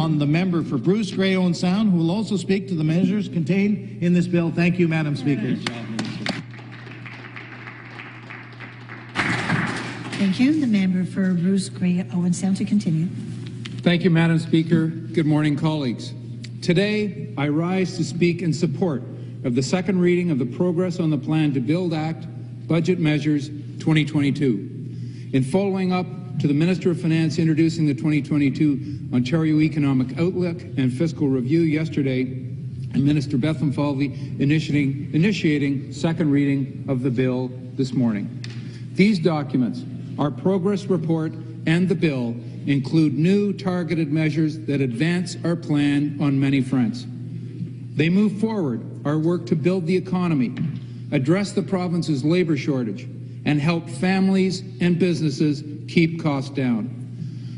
on the member for Bruce Grey Owen Sound, who will also speak to the measures contained in this bill. Thank you, Madam Speaker. Thank you. The member for Bruce Grey Owen Sound to continue. Thank you, Madam Speaker. Good morning, colleagues. Today, I rise to speak in support of the second reading of the Progress on the Plan to Build Act Budget Measures 2022. In following up to the Minister of Finance introducing the 2022 Ontario Economic Outlook and Fiscal Review yesterday, and Minister Bethlen Falvey initiating second reading of the bill this morning. These documents, our progress report and the bill, include new targeted measures that advance our plan on many fronts. They move forward our work to build the economy, address the province's labour shortage, and help families and businesses keep costs down.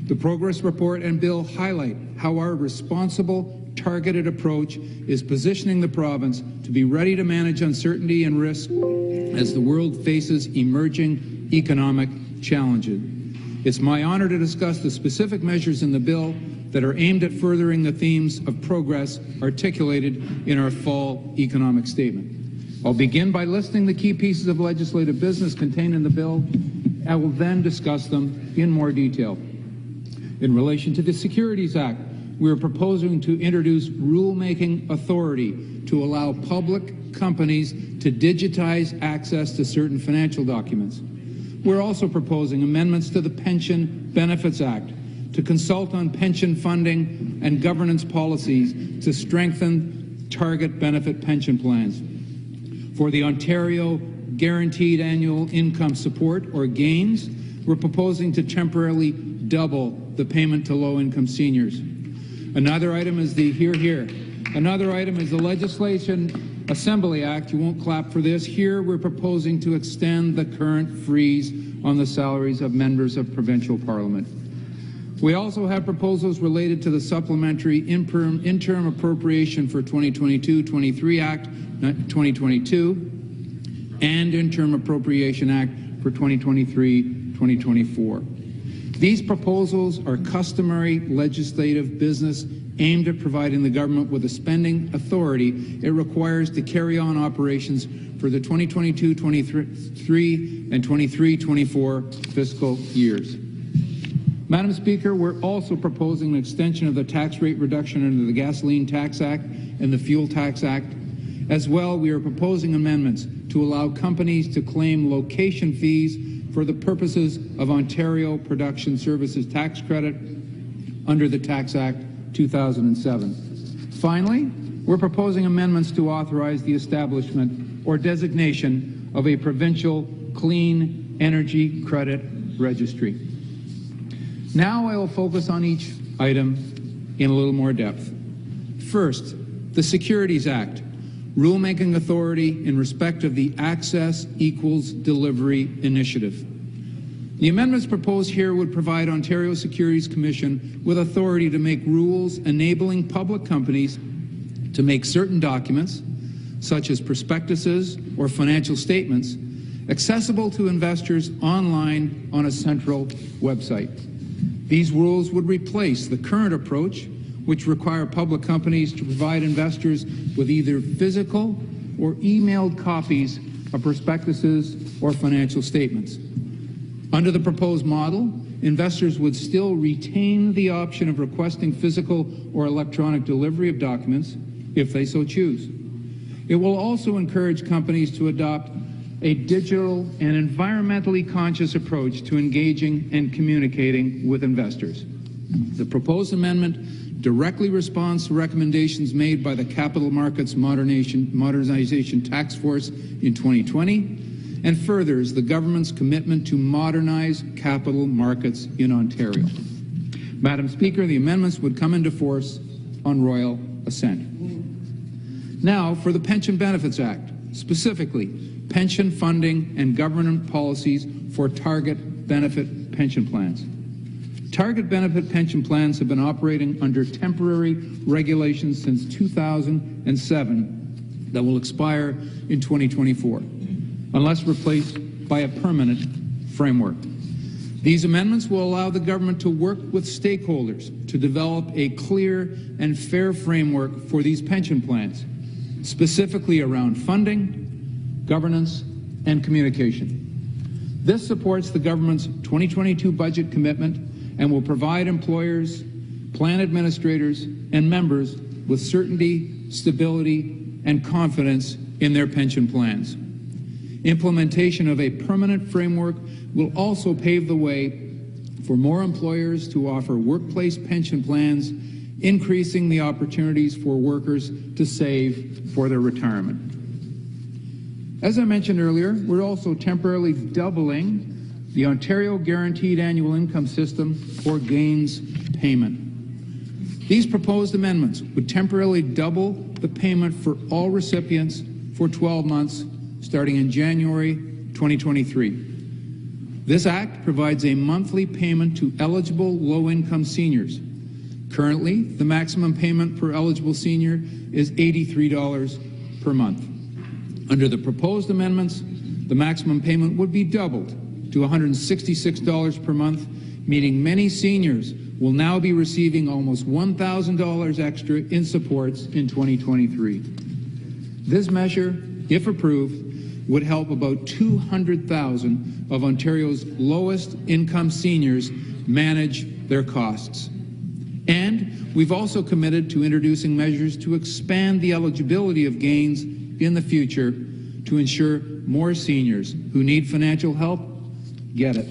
The progress report and bill highlight how our responsible, targeted approach is positioning the province to be ready to manage uncertainty and risk as the world faces emerging economic challenges. It's my honour to discuss the specific measures in the bill that are aimed at furthering the themes of progress articulated in our fall economic statement. I'll begin by listing the key pieces of legislative business contained in the bill. I will then discuss them in more detail. In relation to the Securities Act, we are proposing to introduce rulemaking authority to allow public companies to digitize access to certain financial documents. We're also proposing amendments to the Pension Benefits Act to consult on pension funding and governance policies to strengthen target benefit pension plans. For the Ontario Guaranteed Annual Income Support, or GAINS, we're proposing to temporarily double the payment to low-income seniors. Another item is the Another item is the Legislation Assembly Act. You won't clap for this. Here we're proposing to extend the current freeze on the salaries of members of provincial parliament. We also have proposals related to the Supplementary Interim Appropriation for 2022-23 Act 2022 and Interim Appropriation Act for 2023-2024. These proposals are customary legislative business aimed at providing the government with the spending authority it requires to carry on operations for the 2022-23 and 23-24 fiscal years. Madam Speaker, we're also proposing an extension of the tax rate reduction under the Gasoline Tax Act and the Fuel Tax Act. As well, we are proposing amendments to allow companies to claim location fees for the purposes of Ontario Production Services Tax Credit under the Tax Act 2007. Finally, we're proposing amendments to authorize the establishment or designation of a provincial clean energy credit registry. Now I will focus on each item in a little more depth. First, the Securities Act, rulemaking authority in respect of the Access Equals Delivery Initiative. The amendments proposed here would provide Ontario Securities Commission with authority to make rules enabling public companies to make certain documents, such as prospectuses or financial statements, accessible to investors online on a central website. These rules would replace the current approach, which require public companies to provide investors with either physical or emailed copies of prospectuses or financial statements. Under the proposed model, investors would still retain the option of requesting physical or electronic delivery of documents if they so choose. It will also encourage companies to adopt a digital and environmentally conscious approach to engaging and communicating with investors. The proposed amendment directly responds to recommendations made by the Capital Markets Modernization Task Force in 2020 and furthers the government's commitment to modernize capital markets in Ontario. Madam Speaker, the amendments would come into force on royal assent. Now for the Pension Benefits Act, specifically pension funding and government policies for target benefit pension plans. Target benefit pension plans have been operating under temporary regulations since 2007 that will expire in 2024, unless replaced by a permanent framework. These amendments will allow the government to work with stakeholders to develop a clear and fair framework for these pension plans, specifically around funding, governance, and communication. This supports the government's 2022 budget commitment and will provide employers, plan administrators, and members with certainty, stability, and confidence in their pension plans. Implementation of a permanent framework will also pave the way for more employers to offer workplace pension plans, increasing the opportunities for workers to save for their retirement. As I mentioned earlier, we're also temporarily doubling the Ontario Guaranteed Annual Income System or GAINS payment. These proposed amendments would temporarily double the payment for all recipients for 12 months starting in January 2023. This act provides a monthly payment to eligible low-income seniors. Currently, the maximum payment per eligible senior is $83 per month. Under the proposed amendments, the maximum payment would be doubled to $166 per month, meaning many seniors will now be receiving almost $1,000 extra in supports in 2023. This measure, if approved, would help about 200,000 of Ontario's lowest income seniors manage their costs. And we've also committed to introducing measures to expand the eligibility of GAINS in the future to ensure more seniors who need financial help get it.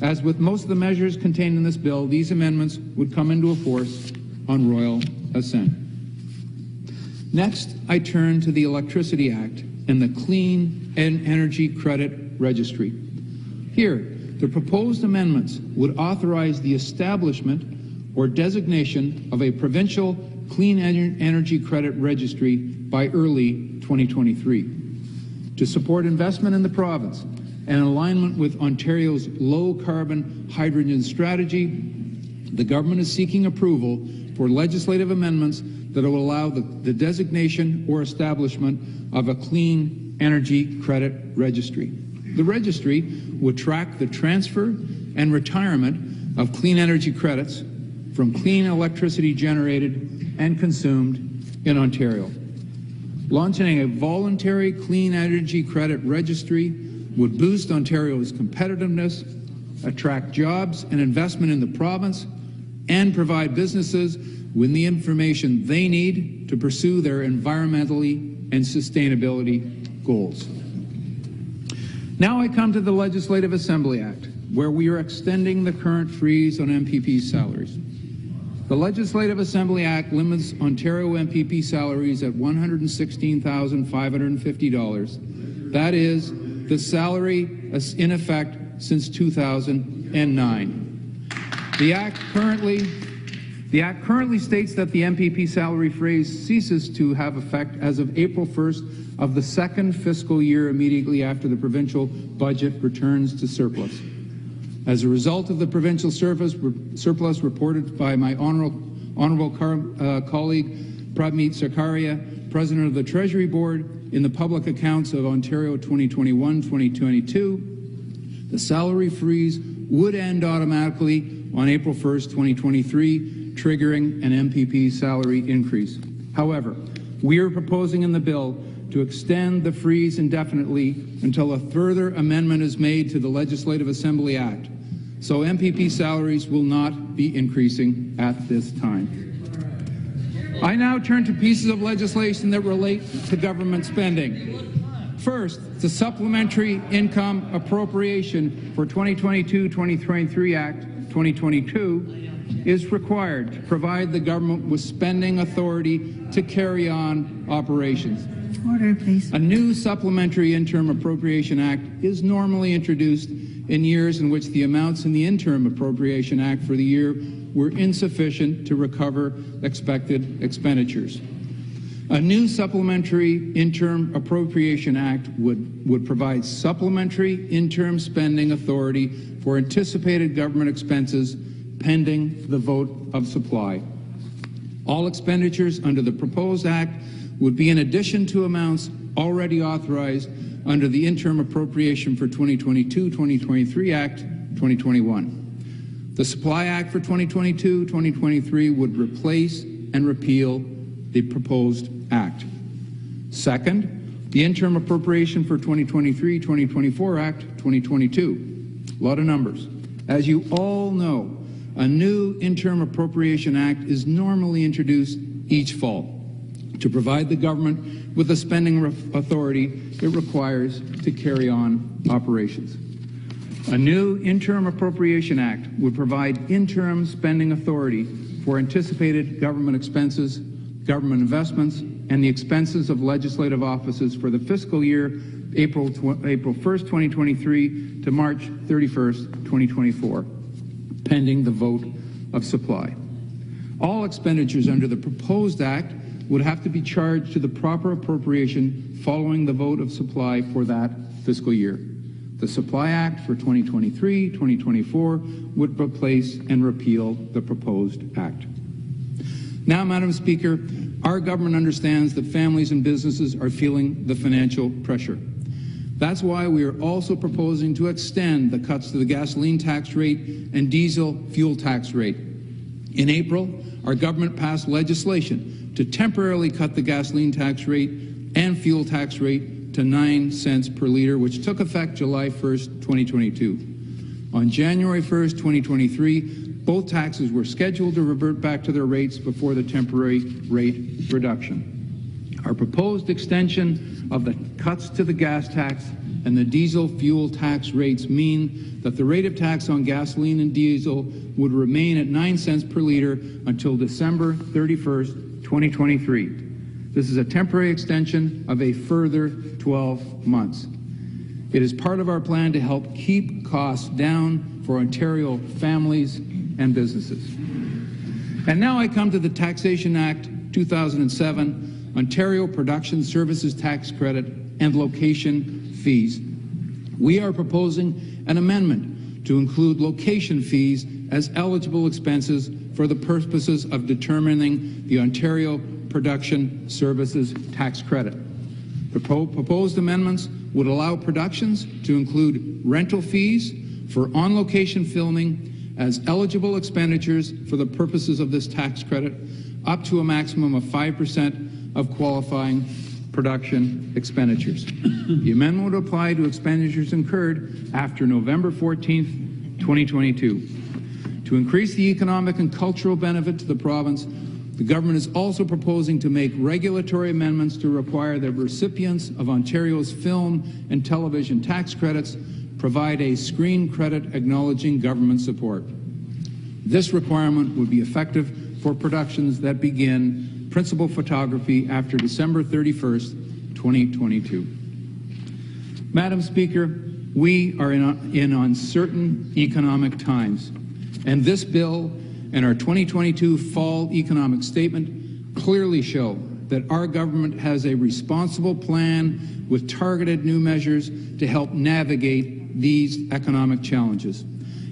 As with most of the measures contained in this bill, these amendments would come into force on royal assent. Next, I turn to the Electricity Act and the Clean Energy Credit Registry. Here, the proposed amendments would authorize the establishment or designation of a provincial Clean Energy Credit Registry by early 2023 to support investment in the province and in alignment with Ontario's low-carbon hydrogen strategy. The government is seeking approval for legislative amendments that will allow the designation or establishment of a Clean Energy Credit Registry. The registry would track the transfer and retirement of clean energy credits from clean electricity generated and consumed in Ontario. Launching a voluntary Clean Energy Credit Registry would boost Ontario's competitiveness, attract jobs and investment in the province, and provide businesses with the information they need to pursue their environmentally and sustainability goals. Now I come to the Legislative Assembly Act, where we are extending the current freeze on MPP salaries. The Legislative Assembly Act limits Ontario MPP salaries at $116,550. That is the salary in effect since 2009. The Act currently states that the MPP salary freeze ceases to have effect as of April 1st of the second fiscal year immediately after the provincial budget returns to surplus. As a result of the provincial surplus reported by my honourable colleague Pravmeet Sarkaria, President of the Treasury Board, in the public accounts of Ontario 2021-2022, the salary freeze would end automatically on April 1st, 2023, triggering an MPP salary increase. However, we are proposing in the bill to extend the freeze indefinitely until a further amendment is made to the Legislative Assembly Act, so MPP salaries will not be increasing at this time. I now turn to pieces of legislation that relate to government spending. First, the Supplementary Income Appropriation for 2022-2023 Act 2022 is required to provide the government with spending authority to carry on operations. Order, please. A new Supplementary Interim Appropriation Act is normally introduced in years in which the amounts in the Interim Appropriation Act for the year were insufficient to recover expected expenditures. A new Supplementary Interim Appropriation Act would provide supplementary interim spending authority for anticipated government expenses pending the vote of supply. All expenditures under the proposed Act would be in addition to amounts already authorized under the Interim Appropriation for 2022-2023 Act 2021. The Supply Act for 2022-2023 would replace and repeal the proposed act. Second, the Interim Appropriation for 2023-2024 Act 2022. A lot of numbers. As you all know, a new Interim Appropriation Act is normally introduced each fall to provide the government with the spending authority it requires to carry on operations. A new Interim Appropriation Act would provide interim spending authority for anticipated government expenses, government investments, and the expenses of legislative offices for the fiscal year April 1st, 2023 to March 31st, 2024, pending the vote of supply. All expenditures under the proposed act would have to be charged to the proper appropriation following the vote of supply for that fiscal year. The Supply Act for 2023-2024 would replace and repeal the proposed act. Now, Madam Speaker, our government understands that families and businesses are feeling the financial pressure. That's why we are also proposing to extend the cuts to the gasoline tax rate and diesel fuel tax rate. In April, our government passed legislation to temporarily cut the gasoline tax rate and fuel tax rate to 9 cents per liter, which took effect July 1st, 2022. On January 1st, 2023, both taxes were scheduled to revert back to their rates before the temporary rate reduction. Our proposed extension of the cuts to the gas tax and the diesel fuel tax rates mean that the rate of tax on gasoline and diesel would remain at 9 cents per liter until December 31st, 2023. This is a temporary extension of a further 12 months. It is part of our plan to help keep costs down for Ontario families and businesses. And now I come to the Taxation Act 2007, Ontario Production Services Tax Credit and location fees. We are proposing an amendment to include location fees as eligible expenses for the purposes of determining the Ontario Production Services Tax Credit. The proposed amendments would allow productions to include rental fees for on-location filming as eligible expenditures for the purposes of this tax credit, up to a maximum of 5% of qualifying production expenditures. The amendment would apply to expenditures incurred after November 14th, 2022. To increase the economic and cultural benefit to the province, the government is also proposing to make regulatory amendments to require that recipients of Ontario's film and television tax credits provide a screen credit acknowledging government support. This requirement would be effective for productions that begin principal photography after December 31st, 2022. Madam Speaker, we are in uncertain economic times, and this bill and our 2022 Fall Economic Statement clearly show that our government has a responsible plan with targeted new measures to help navigate these economic challenges.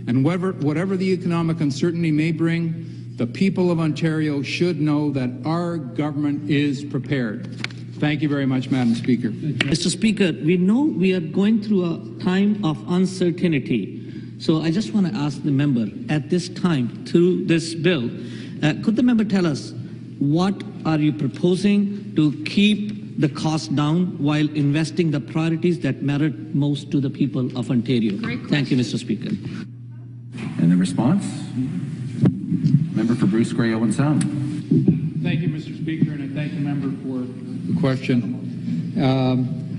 And whatever the economic uncertainty may bring, the people of Ontario should know that our government is prepared. Thank you very much, Madam Speaker. Mr. Speaker, we know we are going through a time of uncertainty. So I just want to ask the member at this time through this bill, could the member tell us what are you proposing to keep the cost down while investing the priorities that matter most to the people of Ontario? Thank you, Mr. Speaker. And the response? Member for Bruce Grey, Owen Sound. Thank you, Mr. Speaker, and I thank the member for the question.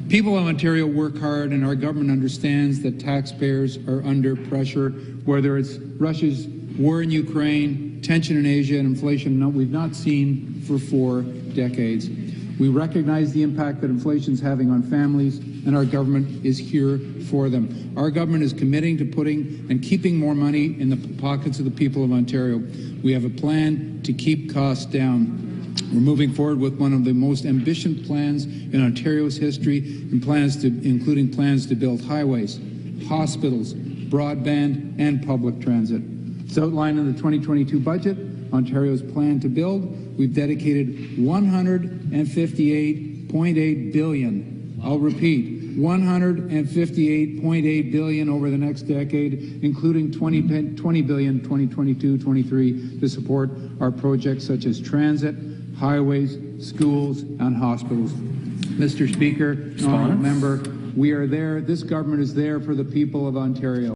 People of Ontario work hard, and our government understands that taxpayers are under pressure, whether it's Russia's war in Ukraine, tension in Asia, and inflation we've not seen for 4 decades. We recognize the impact that inflation is having on families, and our government is here for them. Our government is committing to putting and keeping more money in the pockets of the people of Ontario. We have a plan to keep costs down. We're moving forward with one of the most ambitious plans in Ontario's history, including plans to build highways, hospitals, broadband, and public transit. It's outlined in the 2022 budget, Ontario's plan to build. We've dedicated $158.8 billion. I'll repeat, $158.8 billion over the next decade, including $20 billion 2022-23 to support our projects such as transit, highways, schools, and hospitals. Mr. Speaker, honourable member, we are there. This government is there for the people of Ontario.